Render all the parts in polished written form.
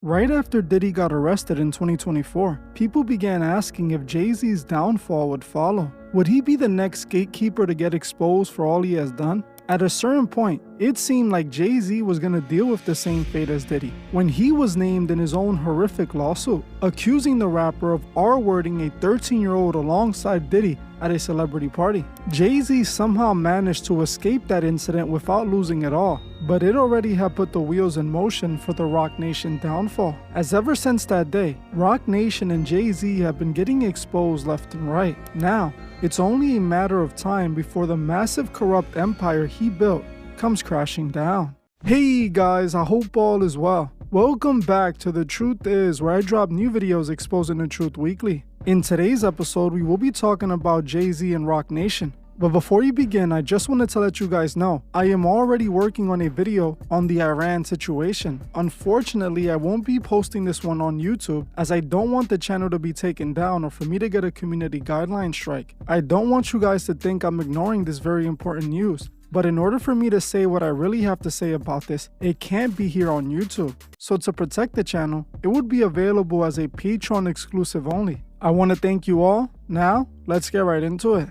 Right after Diddy got arrested in 2024, people began asking if Jay-Z's downfall would follow. Would he be the next gatekeeper to get exposed for all he has done? At a certain point, it seemed like Jay-Z was going to deal with the same fate as Diddy when he was named in his own horrific lawsuit, accusing the rapper of R-wording a 13-year-old alongside Diddy at a celebrity party. Jay-Z somehow managed to escape that incident without losing it all, but it already had put the wheels in motion for the Roc Nation downfall, as ever since that day, Roc Nation and Jay-Z have been getting exposed left and right. Now, it's only a matter of time before the massive corrupt empire he built comes crashing down. Hey guys, I hope all is well. Welcome back to The Truth Is, where I drop new videos exposing the truth weekly. In today's episode, we will be talking about Jay-Z and Roc Nation. But before you begin, I just wanted to let you guys know, I am already working on a video on the Iran situation. Unfortunately, I won't be posting this one on YouTube, as I don't want the channel to be taken down or for me to get a community guideline strike. I don't want you guys to think I'm ignoring this very important news. But in order for me to say what I really have to say about this, it can't be here on YouTube. So to protect the channel, it would be available as a Patreon exclusive only. I want to thank you all. Now, let's get right into it.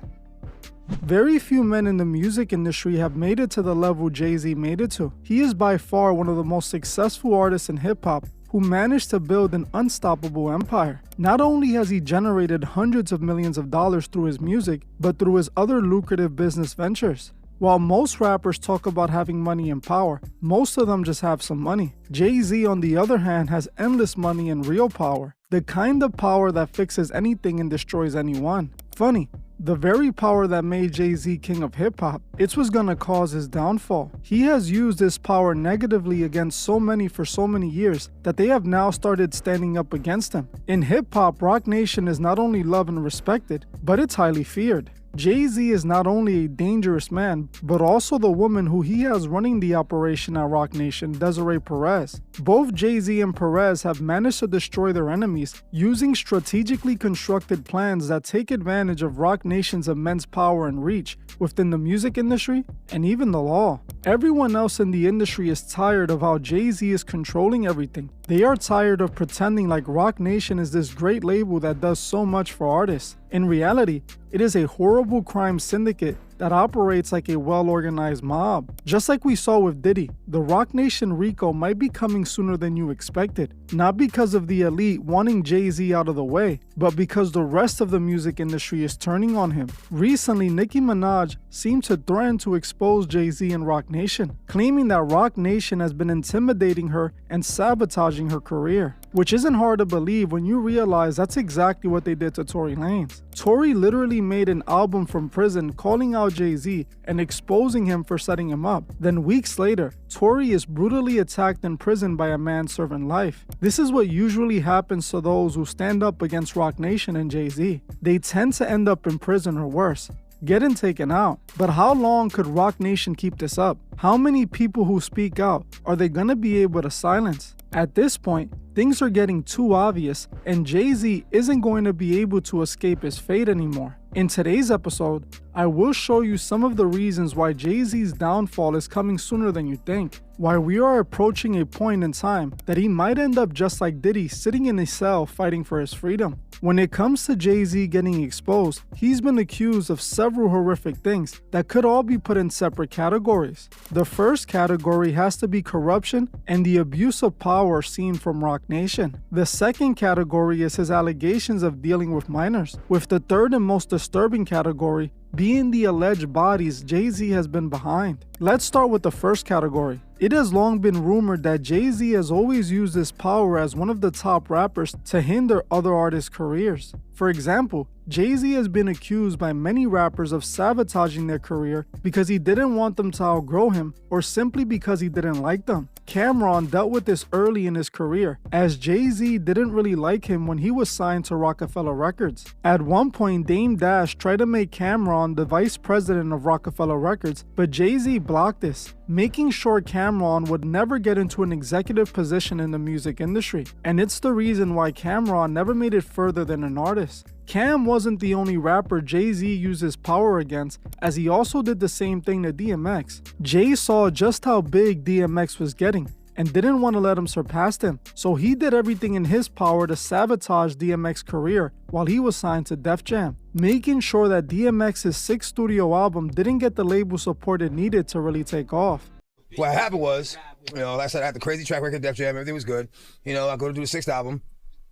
Very few men in the music industry have made it to the level Jay-Z made it to. He is by far one of the most successful artists in hip-hop who managed to build an unstoppable empire. Not only has he generated hundreds of millions of dollars through his music, but through his other lucrative business ventures. While most rappers talk about having money and power, most of them just have some money. Jay-Z, on the other hand, has endless money and real power. The kind of power that fixes anything and destroys anyone. Funny, the very power that made Jay-Z king of hip-hop, it's what's gonna cause his downfall. He has used this power negatively against so many for so many years that they have now started standing up against him. In hip-hop, Roc Nation is not only loved and respected, but it's highly feared. Jay-Z is not only a dangerous man, but also the woman who he has running the operation at Roc Nation, Desiree Perez. Both Jay-Z and Perez have managed to destroy their enemies using strategically constructed plans that take advantage of Roc Nation's immense power and reach within the music industry and even the law. Everyone else in the industry is tired of how Jay-Z is controlling everything. They are tired of pretending like Roc Nation is this great label that does so much for artists. In reality, it is a horrible crime syndicate that operates like a well-organized mob. Just like we saw with Diddy, the Roc Nation RICO might be coming sooner than you expected. Not because of the elite wanting Jay-Z out of the way, but because the rest of the music industry is turning on him. Recently, Nicki Minaj seemed to threaten to expose Jay-Z and Roc Nation, claiming that Roc Nation has been intimidating her and sabotaging her career. Which isn't hard to believe when you realize that's exactly what they did to Tory Lanez. Tory literally made an album from prison calling out Jay-Z and exposing him for setting him up. Then weeks later, Tory is brutally attacked in prison by a man serving life. This is what usually happens to those who stand up against Roc Nation and Jay-Z. They tend to end up in prison or worse, getting taken out. But how long could Roc Nation keep this up? How many people who speak out are they gonna be able to silence? At this point, things are getting too obvious, and Jay-Z isn't going to be able to escape his fate anymore. In today's episode, I will show you some of the reasons why Jay-Z's downfall is coming sooner than you think, why we are approaching a point in time that he might end up just like Diddy, sitting in a cell fighting for his freedom. When it comes to Jay-Z getting exposed, he's been accused of several horrific things that could all be put in separate categories. The first category has to be corruption and the abuse of power seen from Roc Nation. The second category is his allegations of dealing with minors, with the third and most disturbing category being the alleged bodies Jay-Z has been behind. Let's start with the first category. It has long been rumored that Jay-Z has always used his power as one of the top rappers to hinder other artists' careers. For example, Jay-Z has been accused by many rappers of sabotaging their career because he didn't want them to outgrow him or simply because he didn't like them. Cam'ron dealt with this early in his career, as Jay-Z didn't really like him when he was signed to Rockefeller Records. At one point, Dame Dash tried to make Cam'ron the vice president of Rockefeller Records, but Jay-Z blocked this, making sure Cam'ron would never get into an executive position in the music industry. And it's the reason why Cam'ron never made it further than an artist. Cam wasn't the only rapper Jay-Z used his power against, as he also did the same thing to DMX. Jay saw just how big DMX was getting and didn't want to let him surpass him. So he did everything in his power to sabotage DMX's career while he was signed to Def Jam, making sure that DMX's 6th studio album didn't get the label support it needed to really take off. What happened was, like I said, I had the crazy track record, Def Jam, everything was good. I go to do the 6th album,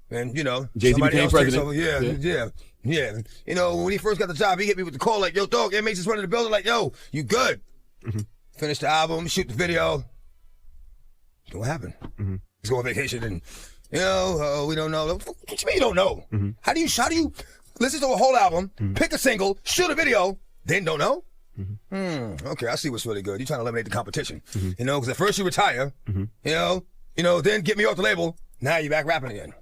and Jay-Z became president. Yeah. When he first got the job, he hit me with the call like, yo, dog, inmates is running the building, like, yo, you good? Finish the album, shoot the video. What happened? Let's go on vacation, and we don't know. What you mean you don't know? How do you listen to a whole album, pick a single, shoot a video, then don't know? Okay, I see what's really good. You're trying to eliminate the competition, because at first you retire, then get me off the label. Now you're back rapping again.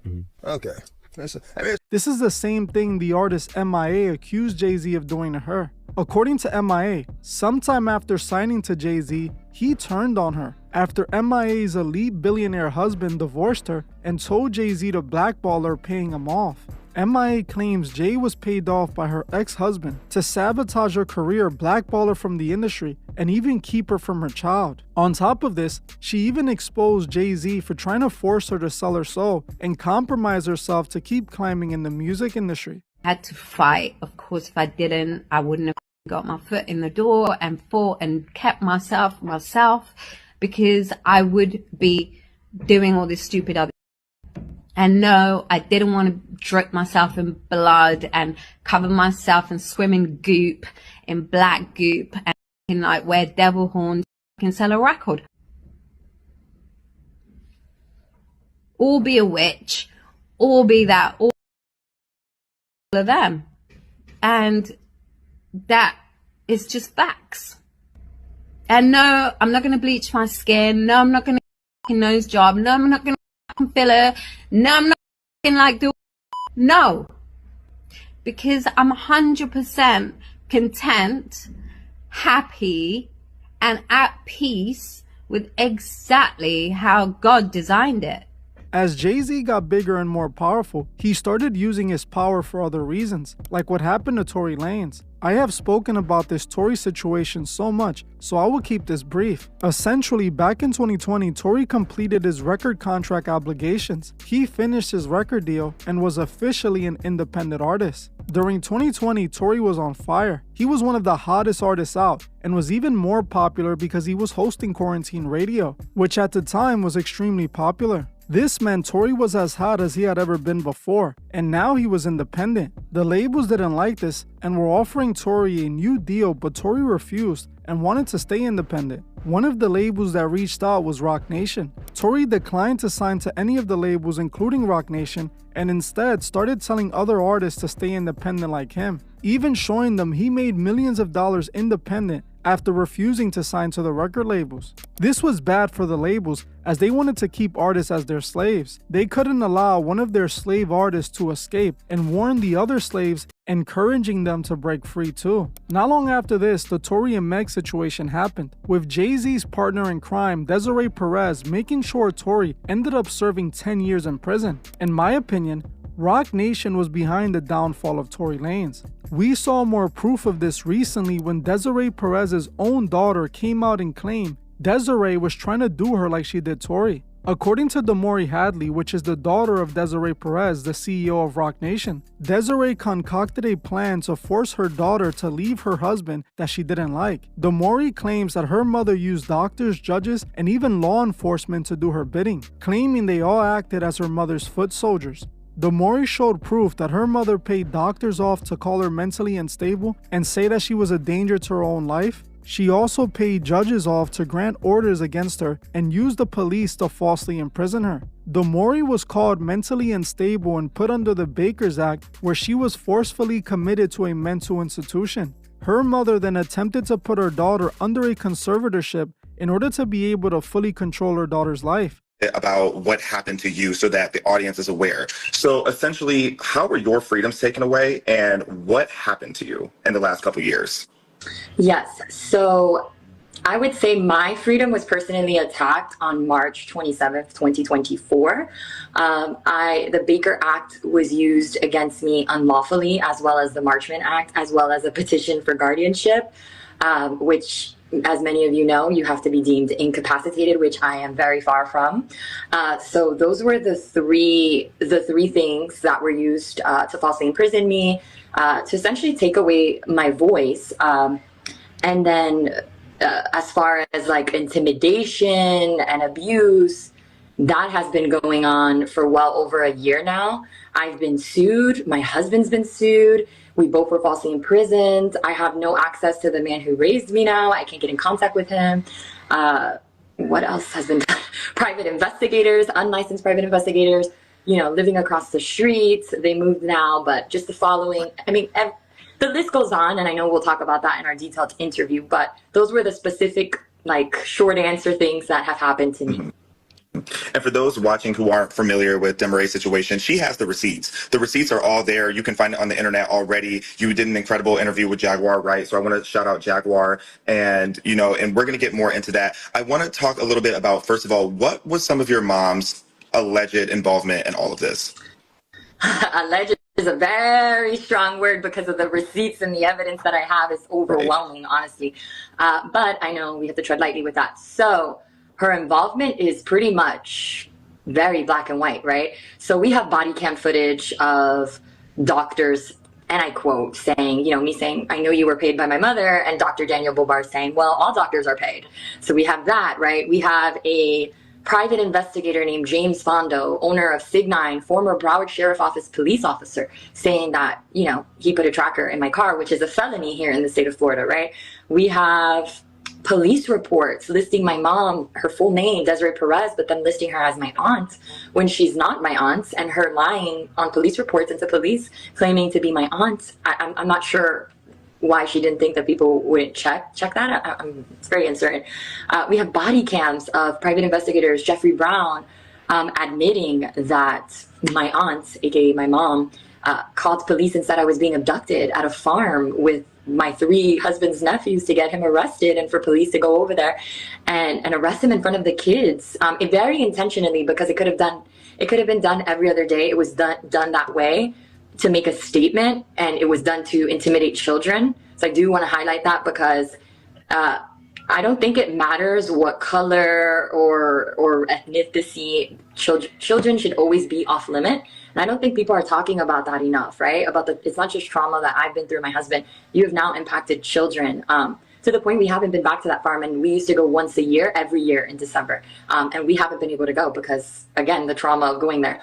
Okay. This is the same thing the artist MIA accused Jay-Z of doing to her. According to MIA, sometime after signing to Jay-Z, he turned on her after MIA's elite billionaire husband divorced her and told Jay-Z to blackball her, paying him off. MIA claims Jay was paid off by her ex-husband to sabotage her career, blackball her from the industry, and even keep her from her child. On top of this, she even exposed Jay-Z for trying to force her to sell her soul and compromise herself to keep climbing in the music industry. I had to fight. Of course, if I didn't, I wouldn't have got my foot in the door and fought and kept myself, because I would be doing all this stupid other. And no, I didn't want to drip myself in blood and cover myself in swimming goop, in black goop, and like wear devil horns and sell a record. Or be a witch, or be that, all of them. And that is just facts. And no, I'm not going to bleach my skin. No, I'm not going to nose job. No, I'm not going to filler. No, I'm not like do. No, because I'm 100% content, happy, and at peace with exactly how God designed it. As Jay-Z got bigger and more powerful, he started using his power for other reasons, like what happened to Tory Lanez. I have spoken about this Tory situation so much, so I will keep this brief. Essentially, back in 2020, Tory completed his record contract obligations. He finished his record deal and was officially an independent artist. During 2020, Tory was on fire. He was one of the hottest artists out and was even more popular because he was hosting Quarantine Radio, which at the time was extremely popular. This meant Tory was as hot as he had ever been before, and now he was independent. The labels didn't like this and were offering Tory a new deal, but Tory refused and wanted to stay independent. One of the labels that reached out was Roc Nation. Tory declined to sign to any of the labels, including Roc Nation, and instead started telling other artists to stay independent like him, even showing them he made millions of dollars independent after refusing to sign to the record labels. This was bad for the labels as they wanted to keep artists as their slaves. They couldn't allow one of their slave artists to escape and warned the other slaves, encouraging them to break free too. Not long after this, the Tory and Meg situation happened, with Jay-Z's partner in crime, Desiree Perez, making sure Tory ended up serving 10 years in prison. In my opinion, Roc Nation was behind the downfall of Tory Lanez. We saw more proof of this recently when Desiree Perez's own daughter came out and claimed Desiree was trying to do her like she did Tory. According to Damori Hadley, which is the daughter of Desiree Perez, the CEO of Roc Nation, Desiree concocted a plan to force her daughter to leave her husband that she didn't like. Damori claims that her mother used doctors, judges, and even law enforcement to do her bidding, claiming they all acted as her mother's foot soldiers. Damori showed proof that her mother paid doctors off to call her mentally unstable and say that she was a danger to her own life. She also paid judges off to grant orders against her and used the police to falsely imprison her. Damori was called mentally unstable and put under the Bakers Act, where she was forcefully committed to a mental institution. Her mother then attempted to put her daughter under a conservatorship in order to be able to fully control her daughter's life. About what happened to you so that the audience is aware. So essentially, how were your freedoms taken away and what happened to you in the last couple of years? Yes, so I would say my freedom was personally attacked on March 27th, 2024. The Baker Act was used against me unlawfully, as well as the Marchman Act, as well as a petition for guardianship, which as many of you know, you have to be deemed incapacitated, which I am very far from. So those were the three things that were used to falsely imprison me, to essentially take away my voice. And then as far as like intimidation and abuse, that has been going on for well over a year now. I've been sued. My husband's been sued. We both were falsely imprisoned. I have no access to the man who raised me now. I can't get in contact with him. What else has been done? Private investigators, unlicensed private investigators, you know, living across the streets. They moved now, but just the following. I mean, the list goes on, and I know we'll talk about that in our detailed interview, but those were the specific, like, short answer things that have happened to me. And for those watching who aren't familiar with Demaray's situation, she has the receipts. The receipts are all there. You can find it on the internet already. You did an incredible interview with Jaguar, right? So I want to shout out Jaguar, and, you know, and we're going to get more into that. I want to talk a little bit about, first of all, what was some of your mom's alleged involvement in all of this? Alleged is a very strong word because of the receipts and the evidence that I have is overwhelming, honestly. But I know we have to tread lightly with that. So her involvement is pretty much very black and white, right? So we have body cam footage of doctors, and I quote, saying, you know, me saying, I know you were paid by my mother, and Dr. Daniel Bobar saying, well, all doctors are paid. So we have that, right? We have a private investigator named James Fondo, owner of Sig9, former Broward Sheriff Office police officer, saying that, you know, he put a tracker in my car, which is a felony here in the state of Florida, right? We have police reports listing my mom, her full name, Desiree Perez, but then listing her as my aunt when she's not my aunt, and her lying on police reports into police, claiming to be my aunt. I'm not sure why she didn't think that people wouldn't check that. It's very uncertain. We have body cams of private investigators, Jeffrey Brown, admitting that my aunt, aka my mom, called police and said I was being abducted at a farm with my 3 husband's nephews to get him arrested, and for police to go over there and arrest him in front of the kids, very intentionally, because it could have been done every other day. It was done that way to make a statement, and it was done to intimidate children. So I do want to highlight that, because I don't think it matters what color or ethnicity. Children should always be off limit. And I don't think people are talking about that enough, right? It's not just trauma that I've been through, my husband. You have now impacted children to the point we haven't been back to that farm, and we used to go once a year, every year in December. And we haven't been able to go because, again, the trauma of going there.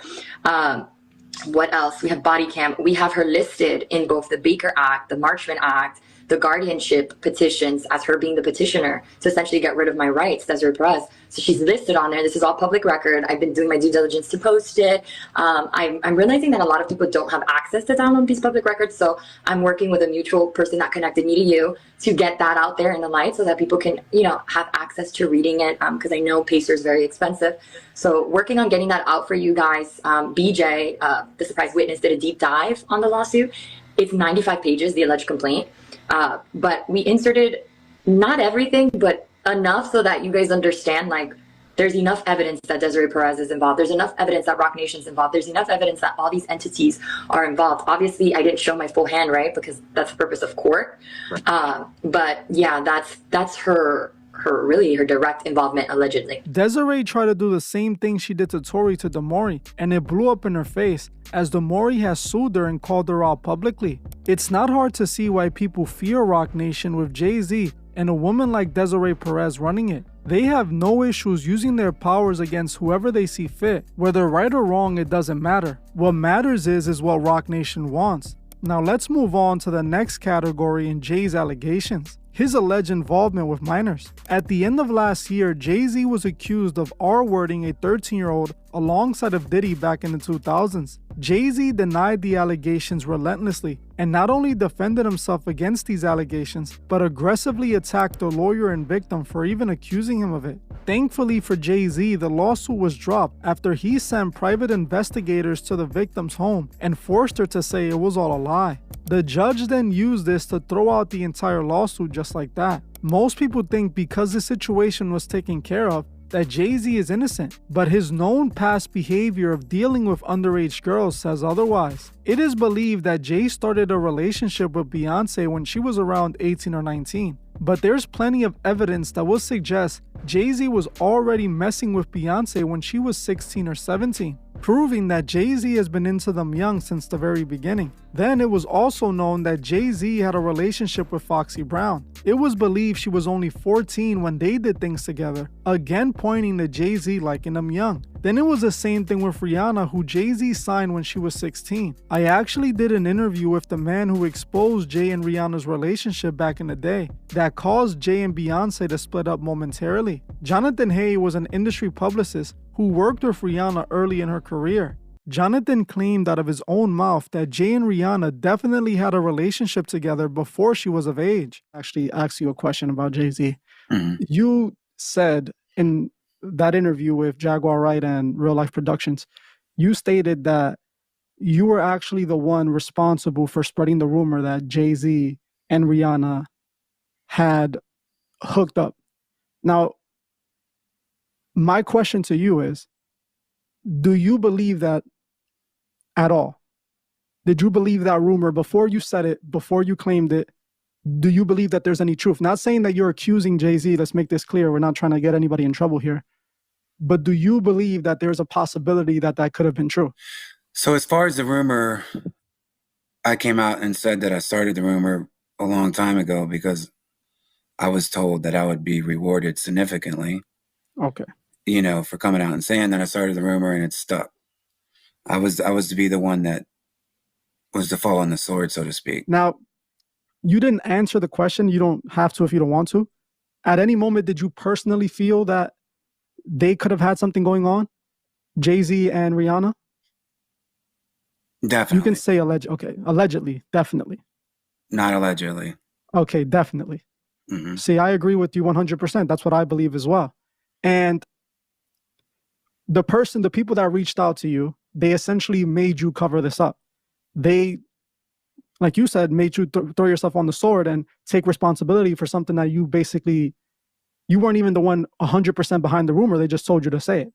What else? We have body cam. We have her listed in both the Baker Act, the Marchman Act, the guardianship petitions as her being the petitioner to essentially get rid of my rights, Desiree Perez. So she's listed on there. This is all public record. I've been doing my due diligence to post it. I'm realizing that a lot of people don't have access to download these public records. So I'm working with a mutual person that connected me to you to get that out there in the light so that people can, you know, have access to reading it, because I know Pacer is very expensive. So working on getting that out for you guys. BJ, the surprise witness, did a deep dive on the lawsuit. It's 95 pages, the alleged complaint. But we inserted not everything, but enough so that you guys understand, like, there's enough evidence that Desiree Perez is involved. There's enough evidence that Roc Nation is involved. There's enough evidence that all these entities are involved. Obviously, I didn't show my full hand, right? Because that's the purpose of court. Right. But yeah, that's her direct involvement, allegedly. Desiree tried to do the same thing she did to Tory to Damari, and it blew up in her face, as Damari has sued her and called her out publicly. It's not hard to see why people fear Roc Nation with Jay-Z and a woman like Desiree Perez running it. They have no issues using their powers against whoever they see fit. Whether right or wrong, it doesn't matter. What matters is what Roc Nation wants. Now let's move on to the next category in Jay's allegations. His alleged involvement with minors. At the end of last year, Jay-Z was accused of R-wording a 13-year-old alongside of Diddy back in the 2000s. Jay-Z denied the allegations relentlessly, and not only defended himself against these allegations, but aggressively attacked the lawyer and victim for even accusing him of it. Thankfully for Jay-Z, the lawsuit was dropped after he sent private investigators to the victim's home and forced her to say it was all a lie. The judge then used this to throw out the entire lawsuit just like that. Most people think because the situation was taken care of, that Jay-Z is innocent, but his known past behavior of dealing with underage girls says otherwise. It is believed that Jay started a relationship with Beyonce when she was around 18 or 19, but there's plenty of evidence that will suggest Jay-Z was already messing with Beyonce when she was 16 or 17, proving that Jay-Z has been into them young since the very beginning. Then it was also known that Jay-Z had a relationship with Foxy Brown. It was believed she was only 14 when they did things together, again pointing to Jay-Z liking them young. Then it was the same thing with Rihanna, who Jay-Z signed when she was 16. I actually did an interview with the man who exposed Jay and Rihanna's relationship back in the day that caused Jay and Beyonce to split up momentarily. Jonathan Hay was an industry publicist who worked with Rihanna early in her career. Jonathan claimed out of his own mouth that Jay and Rihanna definitely had a relationship together before she was of age. Actually, ask you a question about Jay-Z. You said in that interview with Jaguar Wright and Real Life Productions, you stated that you were actually the one responsible for spreading the rumor that Jay-Z and Rihanna had hooked up. Now, my question to you is, do you believe that at all? Did you believe that rumor before you said it, before you claimed it? Do you believe that there's any truth? Not saying that you're accusing Jay-Z, let's make this clear. We're not trying to get anybody in trouble here. But do you believe that there's a possibility that that could have been true? So as far as the rumor, I came out and said that I started the rumor a long time ago because I was told that I would be rewarded significantly. Okay. You know, for coming out and saying that I started the rumor, and it stuck. I was to be the one that was to fall on the sword, so to speak. Now, you didn't answer the question. You don't have to if you don't want to. At any moment, did you personally feel that they could have had something going on? Jay-Z and Rihanna? Definitely. You can say alleged. Okay, allegedly, definitely. Not allegedly. Okay, definitely. See, I agree with you 100%. That's what I believe as well. And the people that reached out to you, they essentially made you cover this up. They, like you said, made you throw yourself on the sword and take responsibility for something that you basically, you weren't even the one 100% behind the rumor. They just told you to say it.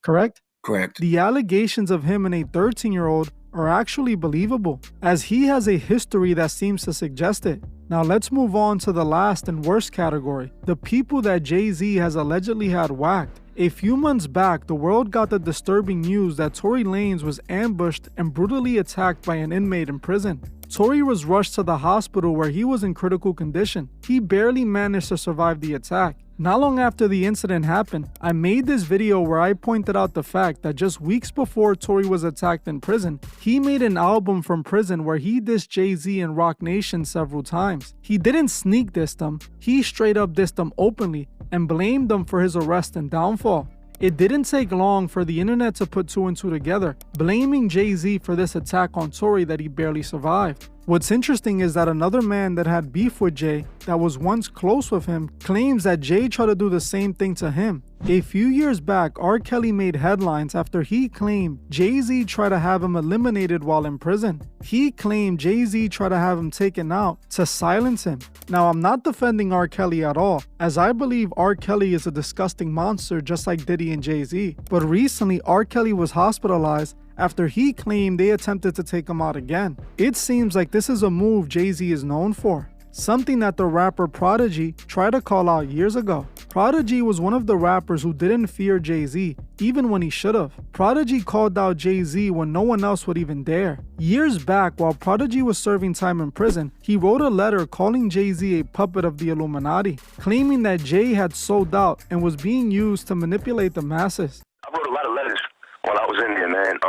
Correct? Correct. The allegations of him and a 13-year-old are actually believable, as he has a history that seems to suggest it. Now let's move on to the last and worst category, the people that Jay-Z has allegedly had whacked. A few months back, the world got the disturbing news that Tory Lanez was ambushed and brutally attacked by an inmate in prison. Tory was rushed to the hospital where he was in critical condition. He barely managed to survive the attack. Not long after the incident happened, I made this video where I pointed out the fact that just weeks before Tory was attacked in prison, he made an album from prison where he dissed Jay-Z and Roc Nation several times. He didn't sneak diss them, he straight up dissed them openly and blamed them for his arrest and downfall. It didn't take long for the internet to put two and two together, blaming Jay-Z for this attack on Tory that he barely survived. What's interesting is that another man that had beef with Jay, that was once close with him, claims that Jay tried to do the same thing to him. A few years back, R. Kelly made headlines after he claimed Jay-Z tried to have him eliminated while in prison. He claimed Jay-Z tried to have him taken out to silence him. Now, I'm not defending R. Kelly at all, as I believe R. Kelly is a disgusting monster just like Diddy and Jay-Z. But recently, R. Kelly was hospitalized after he claimed they attempted to take him out again. It seems like this is a move Jay-Z is known for, something that the rapper Prodigy tried to call out years ago. Prodigy was one of the rappers who didn't fear Jay-Z, even when he should have. Prodigy called out Jay-Z when no one else would even dare. Years back, while Prodigy was serving time in prison, he wrote a letter calling Jay-Z a puppet of the Illuminati, claiming that Jay had sold out and was being used to manipulate the masses. I wrote a lot of letters while I was in there, man.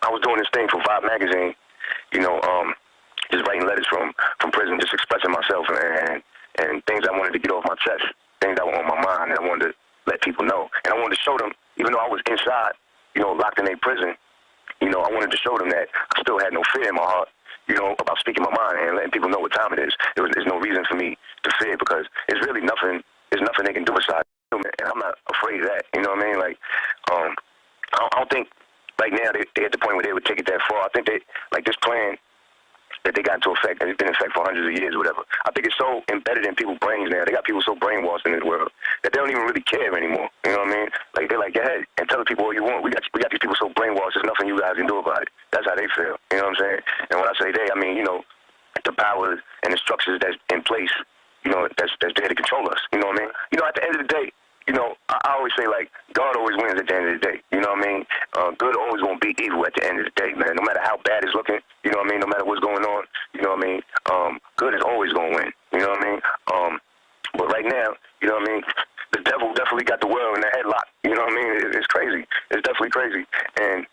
I was doing this thing for Vibe magazine, just writing letters from prison, just expressing myself and things I wanted to get off my chest, things that were on my mind and I wanted to let people know. And I wanted to show them, even though I was inside, locked in a prison, I wanted to show them that I still had no fear in my heart, about speaking my mind and letting people know what time it is. There's no reason for me to fear because it's really nothing, there's nothing they can do aside. And I'm not afraid of that, you know what I mean? Like, I don't think, like now, they're at the point where they would take it that far. I think they, like this plan, that they got into effect, and it's been in effect for hundreds of years or whatever. I think it's so embedded in people's brains now. They got people so brainwashed in this world that they don't even really care anymore. You know what I mean? Like, they're like, go ahead and tell the people all you want. We got these people so brainwashed, there's nothing you guys can do about it. That's how they feel. You know what I'm saying? And when I say they, I mean, you know, the powers and the structures that's in place, you know, that's there to control us. You know what I mean? You know, at the end of the day, you know, I always say, like, God always wins at the end of the day. You know what I mean? Good always won't beat evil at the end of the day, man. No matter how bad it's looking, you know what I mean? No matter what's going on, you know what I mean? Good is always going to win. You know what I mean? But right now, you know what I mean? The devil definitely got the world in the headlock. You know what I mean? It's crazy. It's definitely crazy. And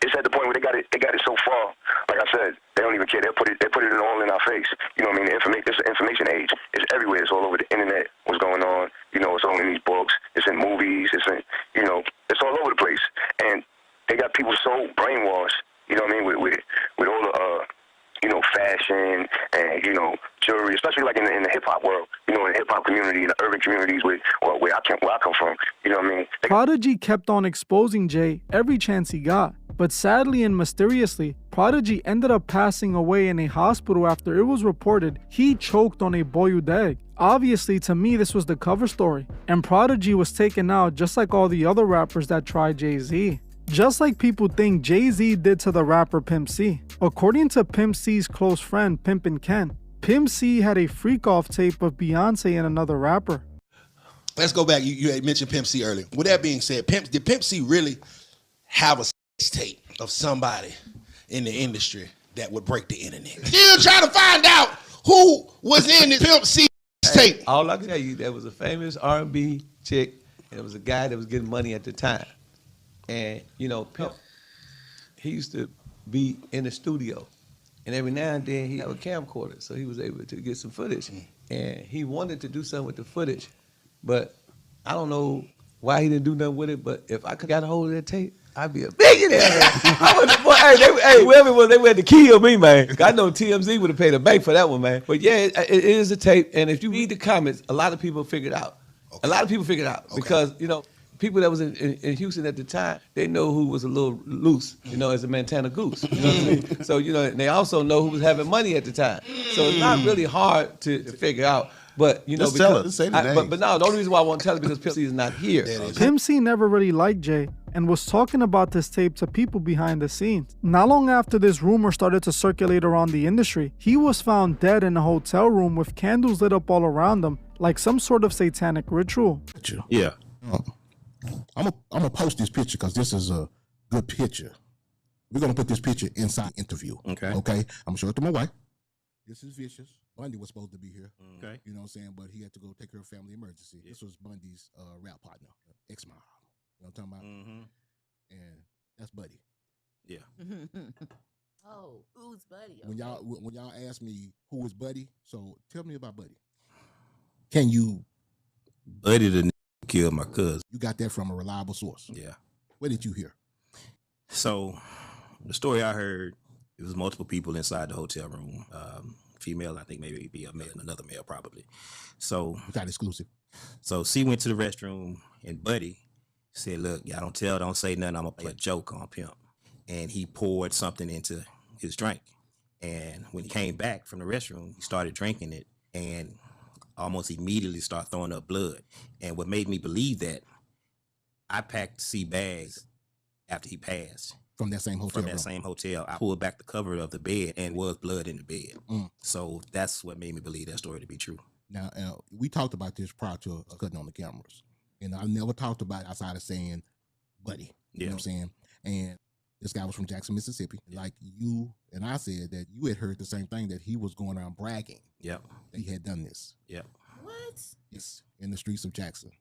it's at the point where they got it so far. Like I said, they don't even care. They put it all in our face. You know what I mean? This information age is everywhere. It's all over the internet. What's going on? You know, it's all in these books. It's in movies. It's in, you know, it's all over the place. And they got people so brainwashed. You know what I mean? With all the you know, fashion and, you know, jewelry, especially like in the hip hop world. You know, in the hip hop community, in the urban communities where I come from. You know what I mean? Prodigy kept on exposing Jay every chance he got. But sadly and mysteriously, Prodigy ended up passing away in a hospital after it was reported he choked on a boiled egg. Obviously, to me, this was the cover story. And Prodigy was taken out just like all the other rappers that tried Jay-Z. Just like people think Jay-Z did to the rapper Pimp C. According to Pimp C's close friend, Pimpin' Ken, Pimp C had a freak-off tape of Beyonce and another rapper. Let's go back. You had mentioned Pimp C earlier. With that being said, did Pimp C really have a tape of somebody in the industry that would break the internet? Still trying to find out who was in this Pimp C tape. All I can tell you, there was a famous R&B chick, and there was a guy that was getting money at the time. And, you know, Pimp, he used to be in the studio. And every now and then he had a camcorder, so he was able to get some footage. And he wanted to do something with the footage, but I don't know why he didn't do nothing with it, but if I could got a hold of that tape, I'd be a billionaire. Whoever it was, they had to kill me, man. I know TMZ would have paid a bank for that one, man. But yeah, it is a tape, and if you read the comments, a lot of people figured out. Okay. A lot of people figured out because, you know, people that was in Houston at the time, they know who was a little loose, you know, as a Montana goose. You know what I mean? So, you know, and they also know who was having money at the time. So it's not really hard to figure out. But, you know, but no, the only reason why I won't tell it because Pimp C is not here. Pimp C never really liked Jay and was talking about this tape to people behind the scenes. Not long after this rumor started to circulate around the industry, he was found dead in a hotel room with candles lit up all around him, like some sort of satanic ritual. Yeah. I'm gonna post this picture because this is a good picture. We're gonna put this picture inside the interview. Okay. I'm gonna show it to my wife. This is Vicious. Bundy was supposed to be here. Okay. You know what I'm saying? But he had to go take care of family emergency. Yeah. This was Bundy's rap partner, ex-mom. You know what I'm talking about? Mm-hmm. And that's Buddy. Yeah. Oh, who's Buddy? When y'all ask me who is Buddy, so tell me about Buddy. Can you? Buddy the killed my cousin. You got that from a reliable source. Yeah. Where did you hear? So the story I heard, it was multiple people inside the hotel room. Female, I think maybe be a male, another male probably. So that exclusive. So C went to the restroom and Buddy said, look, y'all don't say nothing. I'm gonna play a joke on Pimp. And he poured something into his drink. And when he came back from the restroom, he started drinking it and almost immediately started throwing up blood. And what made me believe that, I packed C bags after he passed. From that same hotel? From that same hotel. I pulled back the cover of the bed and was blood in the bed. So that's what made me believe that story to be true. Now, we talked about this prior to cutting on the cameras. And I never talked about it outside of saying Buddy. You know what I'm saying? And this guy was from Jackson, Mississippi. Like you and I said that you had heard the same thing, that he was going around bragging. Yep. That he had done this. Yep. What? Yes, in the streets of Jackson.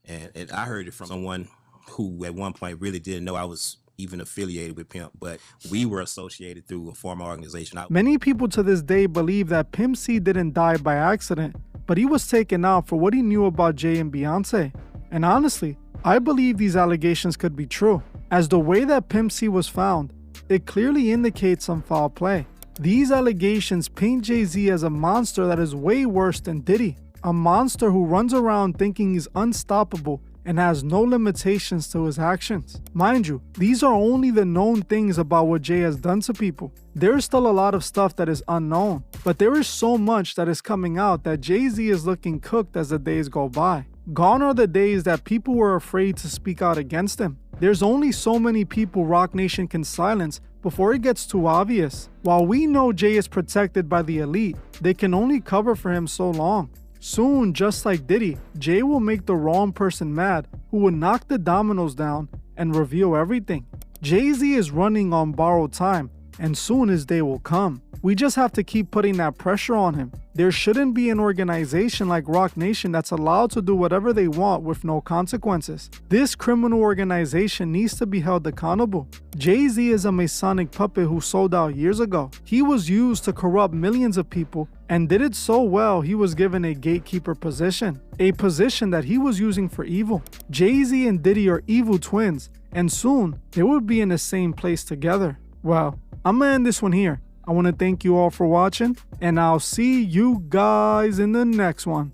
And I heard it from someone who at one point really didn't know I was even affiliated with Pimp, but we were associated through a former organization. Many people to this day believe that Pimp C didn't die by accident, but he was taken out for what he knew about Jay and Beyonce. And honestly, I believe these allegations could be true, as the way that Pimp C was found, it clearly indicates some foul play. These allegations paint Jay-Z as a monster that is way worse than Diddy, a monster who runs around thinking he's unstoppable and has no limitations to his actions. Mind you, these are only the known things about what Jay has done to people. There is still a lot of stuff that is unknown, but there is so much that is coming out that Jay-Z is looking cooked as the days go by. Gone are the days that people were afraid to speak out against him. There's only so many people Roc Nation can silence before it gets too obvious. While we know Jay is protected by the elite, they can only cover for him so long. Soon, just like Diddy, Jay will make the wrong person mad who will knock the dominoes down and reveal everything. Jay-Z is running on borrowed time, and soon his day will come. We just have to keep putting that pressure on him. There shouldn't be an organization like Roc Nation that's allowed to do whatever they want with no consequences. This criminal organization needs to be held accountable. Jay-Z is a Masonic puppet who sold out years ago. He was used to corrupt millions of people and did it so well he was given a gatekeeper position, a position that he was using for evil. Jay-Z and Diddy are evil twins, and soon they will be in the same place together. Well, I'm gonna end this one here. I want to thank you all for watching, and I'll see you guys in the next one.